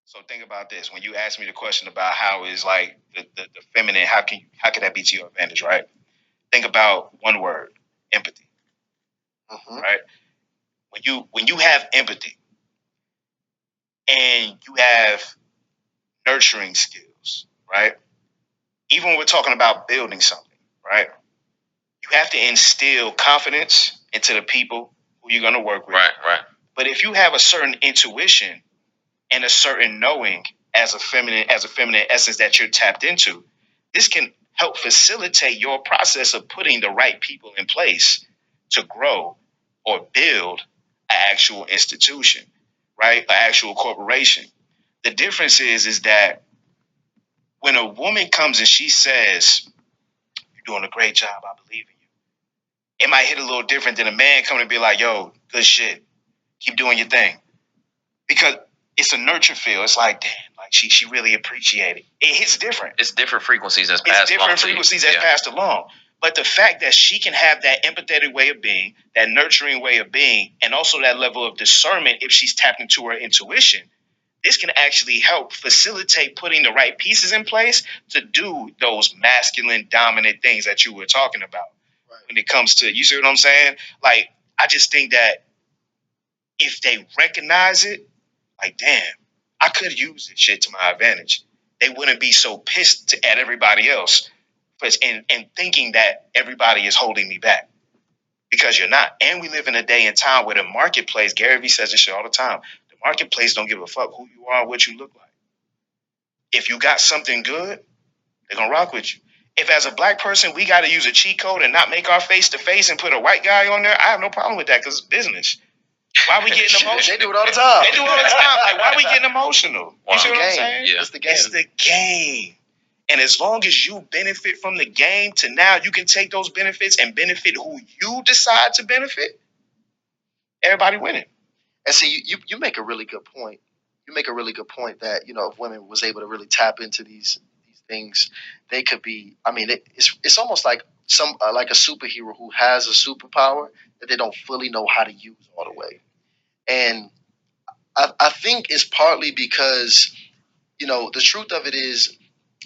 So think about this. When you ask me the question about how is like the feminine, how can that be to your advantage, right? Think about one word, empathy. Right? When you have empathy and you have nurturing skills, right? Even when we're talking about building something, right? You have to instill confidence into the people who you're gonna work with. Right. But if you have a certain intuition and a certain knowing as a feminine essence that you're tapped into, this can help facilitate your process of putting the right people in place to grow or build an actual institution, right? An actual corporation. The difference is that when a woman comes and she says, "You're doing a great job, I believe in you," it might hit a little different than a man coming to be like, "Yo, good shit, keep doing your thing," because it's a nurture feel. It's like, damn, like she really appreciated it. It hits different. It's different frequencies that's passed along. Passed along. But the fact that she can have that empathetic way of being, that nurturing way of being, and also that level of discernment if she's tapped into her intuition, this can actually help facilitate putting the right pieces in place to do those masculine dominant things that you were talking about. Right. When it comes to, you see what I'm saying? Like, I just think that if they recognize it, like, damn, I could use this shit to my advantage. They wouldn't be so pissed at everybody else and thinking that everybody is holding me back, because you're not. And we live in a day and time where the marketplace, Gary Vee says this shit all the time, the marketplace don't give a fuck who you are and what you look like. If you got something good, they're going to rock with you. If as a black person, we got to use a cheat code and not make our face to face and put a white guy on there, I have no problem with that because it's business. Why are we getting emotional? They do it all the time. Like, why are we getting emotional? You see what I'm saying? Yeah. It's the game. It's the game. And as long as you benefit from the game to now you can take those benefits and benefit who you decide to benefit, everybody winning. And see, you make a really good point. You make a really good point that, if women was able to really tap into these things, they could be. I mean, it's almost like like a superhero who has a superpower that they don't fully know how to use all the way. And I think it's partly because, the truth of it is,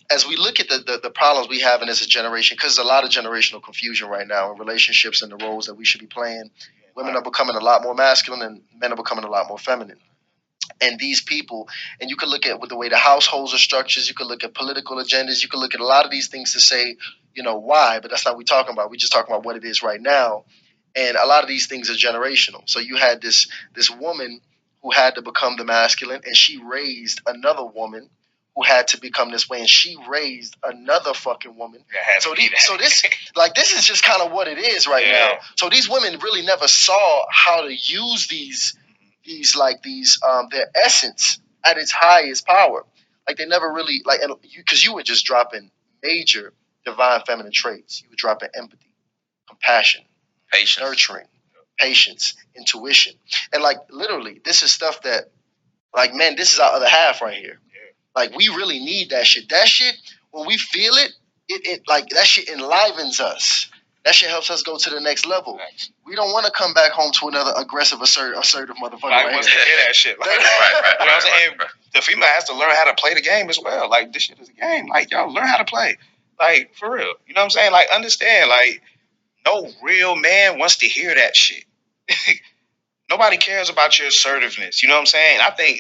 as we look at the problems we have in as a generation, because there's a lot of generational confusion right now in relationships and the roles that we should be playing. Women are becoming a lot more masculine and men are becoming a lot more feminine. And these people, and you can look at with the way the households are structured, you can look at political agendas, you can look at a lot of these things to say, why, but that's not what we're talking about. We're just talking about what it is right now. And a lot of these things are generational. So you had this woman who had to become the masculine, and she raised another woman who had to become this way, and she raised another fucking woman. So this is just kind of what it is right now. So these women really never saw how to use these their essence at its highest power. Like they never really because you were just dropping major divine feminine traits. You were dropping empathy, compassion, patience, nurturing, patience, intuition, and like literally, this is stuff that, like, man, this is our other half right here. Like we really need that shit. That shit, when we feel it, it like that shit enlivens us. That shit helps us go to the next level. We don't want to come back home to another aggressive, assertive motherfucker. Nobody wants to hear that shit. Like, you know what I'm saying? The female has to learn how to play the game as well. Like, this shit is a game. Like, y'all learn how to play. Like, for real. You know what I'm saying? Like, understand. Like, no real man wants to hear that shit. Nobody cares about your assertiveness. You know what I'm saying? I think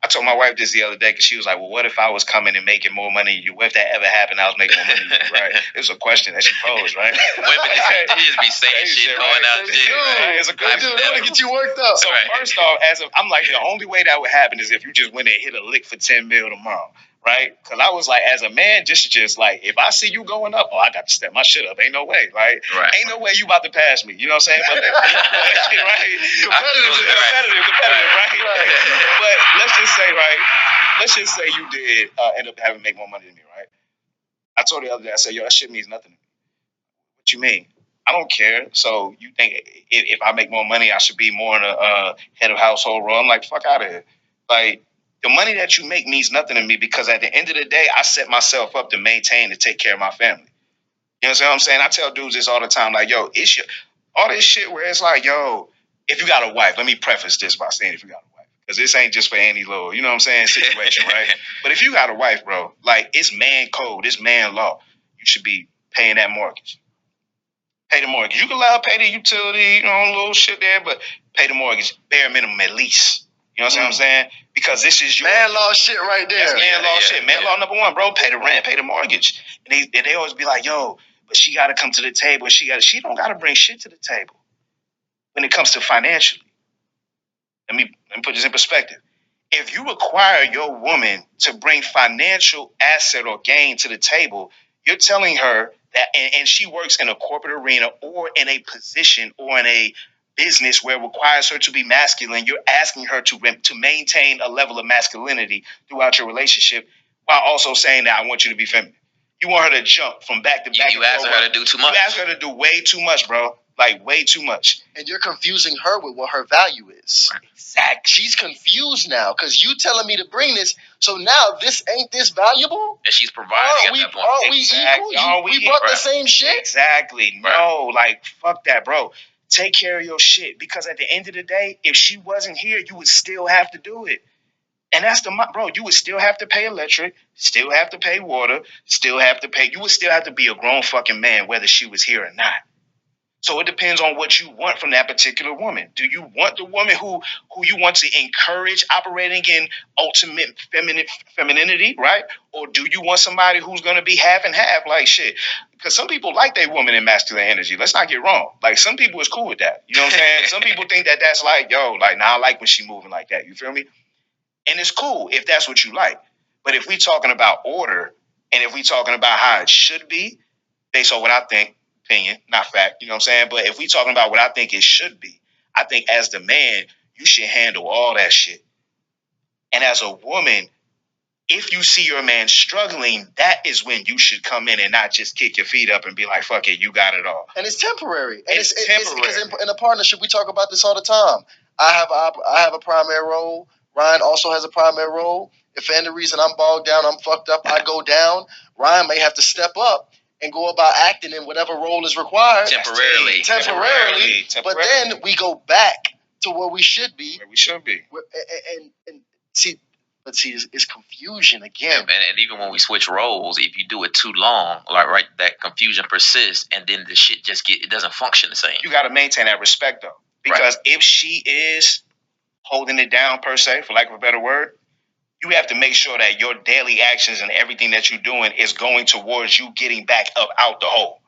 I told my wife this the other day because she was like, well, what if I was coming and making more money than you? What if that ever happened? I was making more money than you, right? It was a question that she posed, right? Women just be saying shit, throwing out shit. Right? It's a question. They want to get you worked up. So first off, I'm like, the only way that would happen is if you just went and hit a lick for 10 mil tomorrow. Right? Because I was like, as a man, just like, if I see you going up, I got to step my shit up. Ain't no way. Like, ain't no way you about to pass me. You know what I'm saying? But right? Competitive, right? But let's just say you did end up having to make more money than me, right? I told the other day, I said, yo, that shit means nothing to me. What you mean? I don't care. So you think if I make more money, I should be more in a head of household role? I'm like, fuck out of here. Like, the money that you make means nothing to me because at the end of the day, I set myself up to maintain and take care of my family. You know what I'm saying? I tell dudes this all the time, like, yo, all this shit where it's like, yo, if you got a wife, let me preface this by saying if you got a wife. Because this ain't just for any little, you know what I'm saying, situation, right? But if you got a wife, bro, like it's man code, it's man law. You should be paying that mortgage. Pay the mortgage. You can allow pay the utility, little shit there, but pay the mortgage, bare minimum at least. You know what I'm saying? Because this is your man law shit right there. That's man law shit. Man law number one, bro. Pay the rent, pay the mortgage. And they always be like, yo, but she got to come to the table. She don't got to bring shit to the table when it comes to financially. Let me put this in perspective. If you require your woman to bring financial asset or gain to the table, you're telling her that, and she works in a corporate arena or in a position or in a business where it requires her to be masculine, you're asking her to maintain a level of masculinity throughout your relationship while also saying that I want you to be feminine. You want her to jump from back to back. You asking her to do too much. You ask her to do way too much, bro. Like way too much. And you're confusing her with what her value is. Right. Exactly. She's confused now because you telling me to bring this. So now this ain't this valuable? And she's providing at that point. Are we equal? We brought the same shit? Exactly. Right. No, like fuck that, bro. Take care of your shit. Because at the end of the day, if she wasn't here, you would still have to do it. And that's bro, you would still have to pay electric, still have to pay water, you would still have to be a grown fucking man whether she was here or not. So it depends on what you want from that particular woman. Do you want the woman who you want to encourage operating in ultimate femininity, right? Or do you want somebody who's going to be half and half, like shit? Because some people like their woman in masculine energy. Let's not get wrong. Like some people is cool with that. You know what I'm saying? Some people think that that's like, yo, like now I like when she moving like that. You feel me? And it's cool if that's what you like. But if we talking about order and if we talking about how it should be, based on what I think, opinion, not fact, you know what I'm saying? But if we talking about what I think it should be, I think as the man, you should handle all that shit. And as a woman, if you see your man struggling, that is when you should come in and not just kick your feet up and be like, fuck it, you got it all. And it's temporary. And it's temporary. Because in a partnership, we talk about this all the time. I have a primary role. Ryan also has a primary role. If for any reason I'm bogged down, I'm fucked up, I go down, Ryan may have to step up and go about acting in whatever role is required. Temporarily. But then we go back to where we should be. And see, it's confusion again. Yeah, and even when we switch roles, if you do it too long, like right, that confusion persists, and then the shit it doesn't function the same. You got to maintain that respect though, because if she is holding it down per se, for lack of a better word, you have to make sure that your daily actions and everything that you're doing is going towards you getting back up out the hole,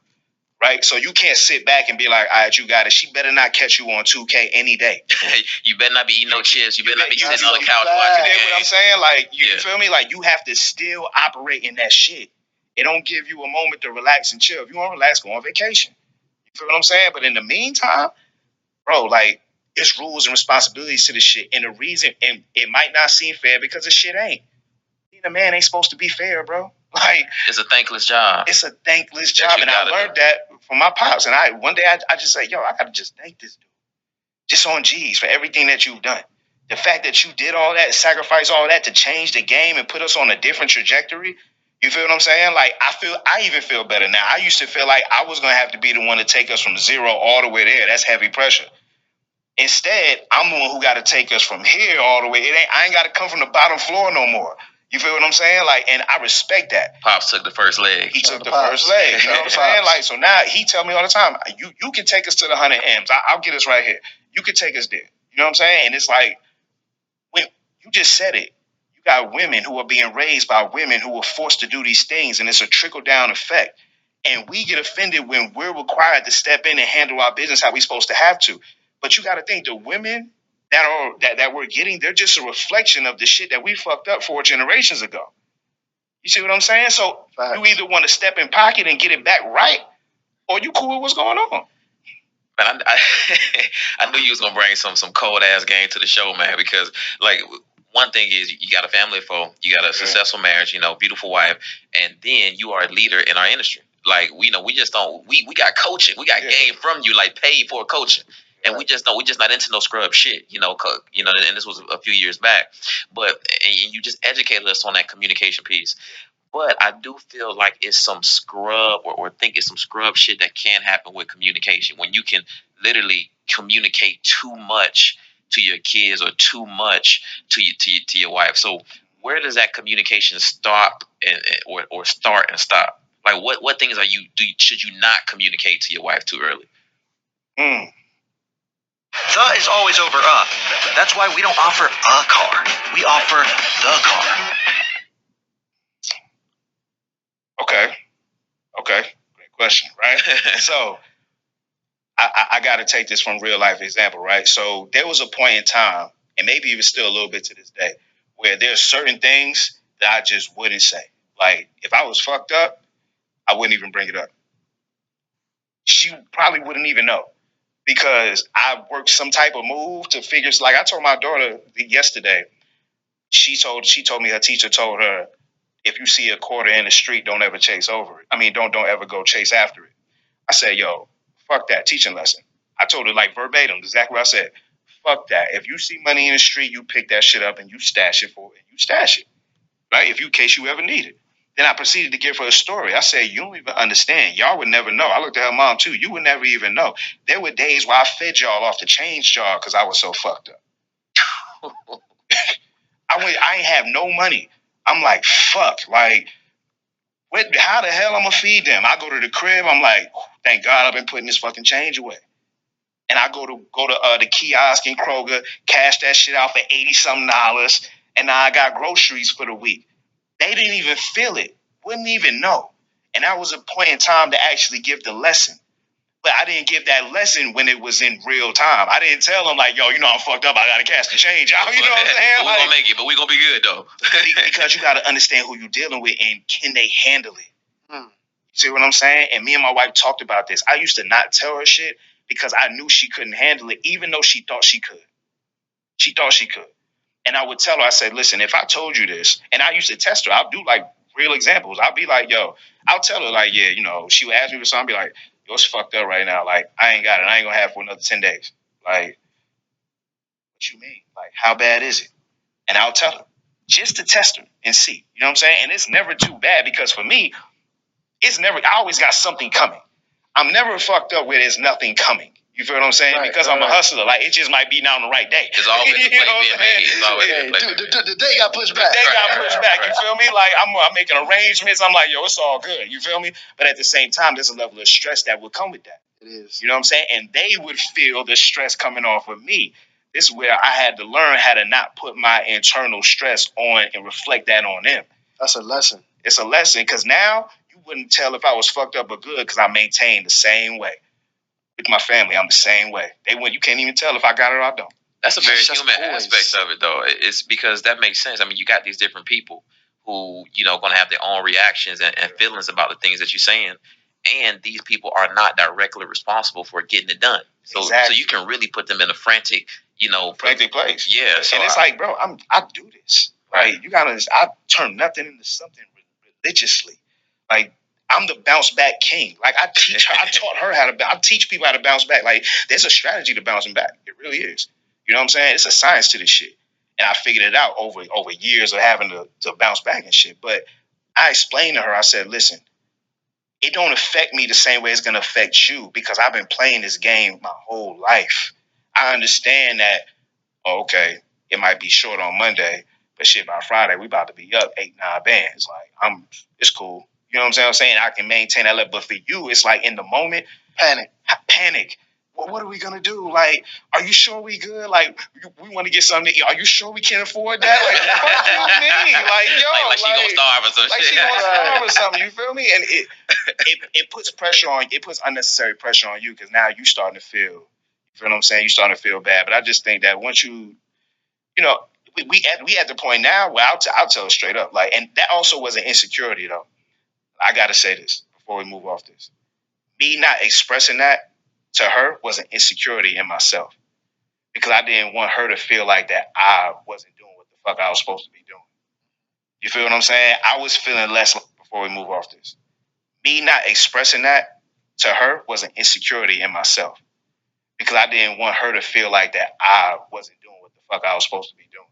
right? So you can't sit back and be like, all right, you got it. She better not catch you on 2K any day. You better not be eating no chips. You better not be sitting on the couch watching. You know what I'm saying? Like, you feel me? Like, you have to still operate in that shit. It don't give you a moment to relax and chill. If you want to relax, go on vacation. You feel what I'm saying? But in the meantime, bro, like, it's rules and responsibilities to this shit. And the reason, and it might not seem fair because the shit ain't. Being a man ain't supposed to be fair, bro. Like, it's a thankless job. It's a thankless job. And I learned that from my pops. And one day I just say, yo, I got to just thank this dude. Just on G's for everything that you've done. The fact that you did all that, sacrifice all that to change the game and put us on a different trajectory. You feel what I'm saying? Like, I even feel better now. I used to feel like I was going to have to be the one to take us from zero all the way there. That's heavy pressure. Instead, I'm the one who got to take us from here all the way. I ain't got to come from the bottom floor no more. You feel what I'm saying? Like, and I respect that. Pops took the first leg. He took the first leg. You know what I'm saying? Like, so now he tell me all the time, you can take us to the 100 M's. I'll get us right here. You can take us there. You know what I'm saying? And it's like, when you just said it. You got women who are being raised by women who were forced to do these things, and it's a trickle-down effect. And we get offended when we're required to step in and handle our business how we're supposed to have to. But you got to think the women that we're getting, they're just a reflection of the shit that we fucked up 4 generations ago. You see what I'm saying? So you either want to step in pocket and get it back right, or you cool with what's going on. Man, I knew you was gonna bring some cold ass game to the show, man. Because like one thing is you got a family of 4, you got a successful marriage, beautiful wife, and then you are a leader in our industry. Like we just don't. We got coaching, we got game from you, like paid for coaching. And we just not into no scrub shit, and this was a few years back. But and you just educated us on that communication piece. But I do feel like it's some scrub or think it's some scrub shit that can happen with communication when you can literally communicate too much to your kids or too much to your wife. So where does that communication stop or start and stop? Like what things should you not communicate to your wife too early? Mm. The is always over That's why we don't offer a car. We offer the car. Okay. Great question, right? So I got to take this from real life example, right? So there was a point in time, and maybe even still a little bit to this day, where there's certain things that I just wouldn't say. Like if I was fucked up, I wouldn't even bring it up. She probably wouldn't even know because I worked some type of move to figure. Like I told my daughter yesterday, she told me her teacher told her, if you see a quarter in the street, don't ever chase over it. I mean, don't ever go chase after it. I said, yo, fuck that teaching lesson. I told her like verbatim, exactly what I said. Fuck that. If you see money in the street, you pick that shit up and you stash it for it. You stash it, right? If you, in case you ever need it. Then I proceeded to give her a story. I said, you don't even understand. Y'all would never know. I looked at her mom too. You would never even know. There were days where I fed y'all off the change jar because I was so fucked up. I ain't have no money. I'm like, fuck. Like, how the hell I'm gonna feed them? I go to the crib. I'm like, thank God I've been putting this fucking change away. And I go to the kiosk in Kroger, cash that shit out for $80-something, and now I got groceries for the week. They didn't even feel it, wouldn't even know. And that was a point in time to actually give the lesson. But I didn't give that lesson when it was in real time. I didn't tell them like, yo, I'm fucked up. I gotta cash the change out. You know what I'm saying? We're gonna make it, but we're gonna be good though. Because you gotta understand who you're dealing with and can they handle it. You see what I'm saying? And me and my wife talked about this. I used to not tell her shit because I knew she couldn't handle it, even though she thought she could. She thought she could. And I would tell her, I said, listen, if I told you this, and I used to test her, I'll do like real examples. I'll be like, yo, I'll tell her, like, yeah, she would ask me for something, I'll be like, yo, it's fucked up right now. Like, I ain't got it. I ain't gonna have it for another 10 days. Like, what you mean? Like, how bad is it? And I'll tell her just to test her and see. You know what I'm saying? And it's never too bad because for me, I always got something coming. I'm never fucked up where there's nothing coming. You feel what I'm saying? Right, because I'm a hustler. Like, it just might be now on the right day. It's always the play being made. It's always the play. The day got pushed back. The day got pushed back. You feel me? Like, I'm making arrangements. I'm like, yo, it's all good. You feel me? But at the same time, there's a level of stress that would come with that. It is. You know what I'm saying? And they would feel the stress coming off of me. This is where I had to learn how to not put my internal stress on and reflect that on them. That's a lesson. It's a lesson because now you wouldn't tell if I was fucked up or good because I maintain the same way. With my family, I'm the same way. You can't even tell if I got it or I don't. That's a very human aspect of it, though. It's because that makes sense. I mean, you got these different people who, going to have their own reactions and feelings about the things that you're saying. And these people are not directly responsible for getting it done. So you can really put them in a frantic, frantic place. Yeah. So and it's like, bro, I do this. Right. Like, you got to, I turn nothing into something religiously. Like, I'm the bounce back king. Like, I taught her I teach people how to bounce back. Like, there's a strategy to bouncing back. It really is. You know what I'm saying? It's a science to this shit. And I figured it out over years of having to bounce back and shit. But I explained to her, I said, listen, it don't affect me the same way it's going to affect you because I've been playing this game my whole life. I understand that, okay, it might be short on Monday, but shit, by Friday, we about to be up 8-9 bands. Like, it's cool. You know what I'm saying? I can maintain that level. But for you, it's like in the moment, panic. Well, what are we gonna do? Like, are you sure we good? Like, we want to get something to eat. Are you sure we can afford that? Like, what do you mean? Like, yo, like she gonna starve or some like shit. she gonna starve or something. You feel me? And it puts pressure on. It puts unnecessary pressure on you because now you starting to feel. You feel what I'm saying? You starting to feel bad. But I just think that once we at the point now where I'll tell her straight up. Like, and that also was an insecurity though. I gotta say this before we move off this. Me not expressing that to her was an insecurity in myself because I didn't want her to feel like that I wasn't doing what the fuck I was supposed to be doing. You feel what I'm saying? I was feeling less before we move off this. Me not expressing that to her was an insecurity in myself because I didn't want her to feel like that I wasn't doing what the fuck I was supposed to be doing.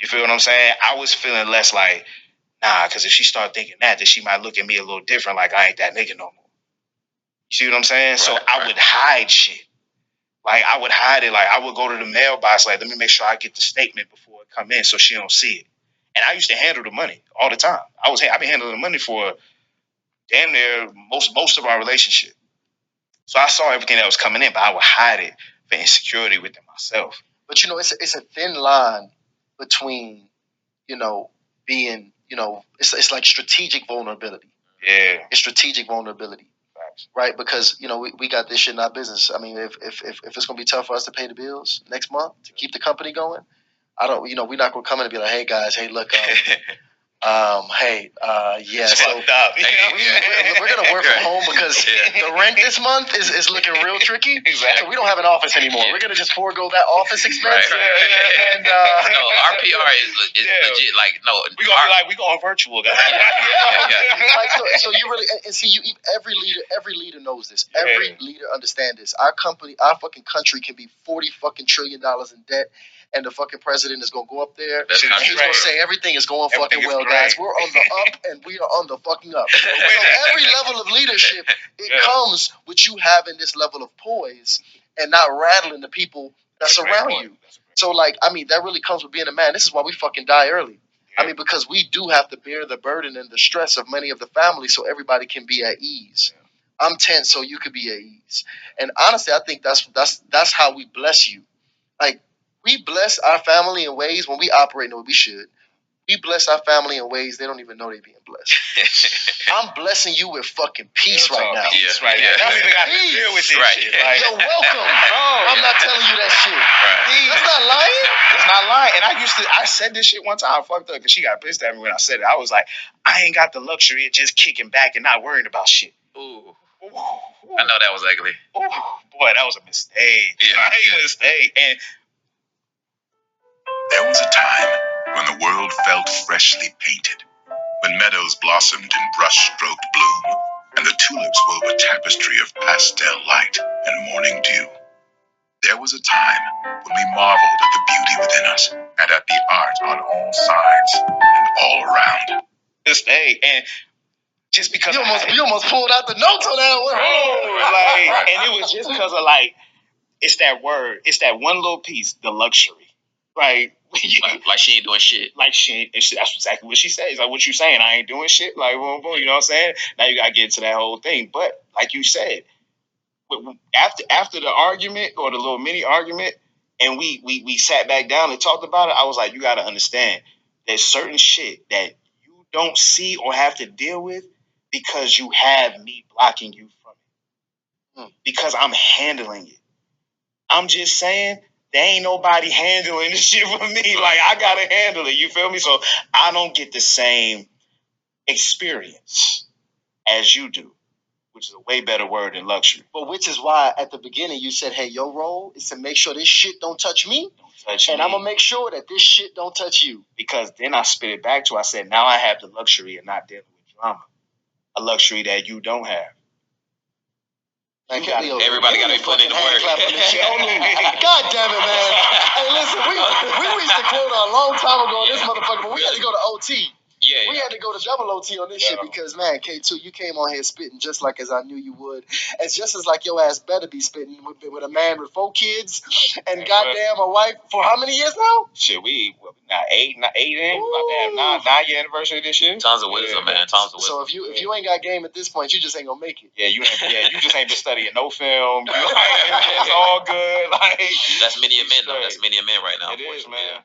You feel what I'm saying? I was feeling less like, nah, because if she start thinking that, then she might look at me a little different, like I ain't that nigga no more. You see what I'm saying? So I would hide shit. Like I would hide it. Like I would go to the mailbox. Like let me make sure I get the statement before it come in, so she don't see it. And I used to handle the money all the time. I've been handling the money for damn near most of our relationship. So I saw everything that was coming in, but I would hide it for insecurity within myself. But it's a thin line between being it's like strategic vulnerability. Yeah, It's strategic vulnerability, right? Because we got this shit in our business. I mean, if it's gonna be tough for us to pay the bills next month to keep the company going, I don't. We're not gonna come in and be like, hey guys, hey look, yeah. So we're gonna work from home because the rent this month is looking real tricky. Exactly. So we don't have an office anymore. We're gonna just forego that office expense. Right. And no, our PR is legit. Like, no, we gonna be going virtual, guys. Like, so you really and see every leader knows this. Every leader understands this. Our fucking country can be $40 trillion in debt. And the fucking president is gonna go up there and he's gonna say everything is going fucking well, guys. We're on the up and we are on the fucking up. So every level of leadership, it comes with you having this level of poise and not rattling the people that surround you. So that really comes with being a man. This is why we fucking die early. I mean, because we do have to bear the burden and the stress of many of the families so everybody can be at ease. I'm tense so you could be at ease. And honestly, I think that's how we bless you. Like, we bless our family in ways when we operate the way we should. We bless our family in ways they don't even know they're being blessed. I'm blessing you with fucking peace right now. Peace right now. Don't even got to deal with this shit. Like, you're welcome. I'm not telling you that shit. Right. That's not lying. It's not lying. And I said this shit one time. I fucked up because she got pissed at me when I said it. I was like, I ain't got the luxury of just kicking back and not worrying about shit. Ooh. I know that was ugly. Ooh, boy, that was a mistake. A mistake. And there was a time when the world felt freshly painted, when meadows blossomed in brush-stroked bloom, and the tulips wove a tapestry of pastel light and morning dew. There was a time when we marveled at the beauty within us and at the art on all sides and all around. Mistake. And just because you almost pulled out the notes on that one. And it was just because of it's that word, it's that one little piece, the luxury. Like she ain't doing shit. Like that's exactly what she says. Like, what you saying? I ain't doing shit. Like, boom, boom. You know what I'm saying? Now you gotta get into that whole thing. But like you said, after the argument or the little mini argument, and we sat back down and talked about it, I was like, you gotta understand, there's certain shit that you don't see or have to deal with because you have me blocking you from it. Because I'm handling it. I'm just saying, there ain't nobody handling this shit for me. Like, I gotta handle it. You feel me? So I don't get the same experience as you do, which is a way better word than luxury. But which is why at the beginning you said, hey, your role is to make sure this shit don't touch me. I'm gonna make sure that this shit don't touch you. Because then I spit it back to her. I said, now I have the luxury of not dealing with drama. A luxury that you don't have. Everybody got to be putting in the work. God damn it, man. Hey, listen, we reached the quota a long time ago on this motherfucker, but we had to go to OT. We had to go to double OT on this shit because, man, K2, you came on here spitting just like as I knew you would. It's just as like your ass better be spitting with a man with 4 kids and goddamn a wife for how many years now? Shit, we not eight in. About to have 9-year anniversary this year. Tons of wisdom, man. Tons of wisdom. So if you ain't got game at this point, you just ain't gonna make it. You just ain't been studying no film. It's all good. Like, that's many a men though. That's many a men right now. It is, man.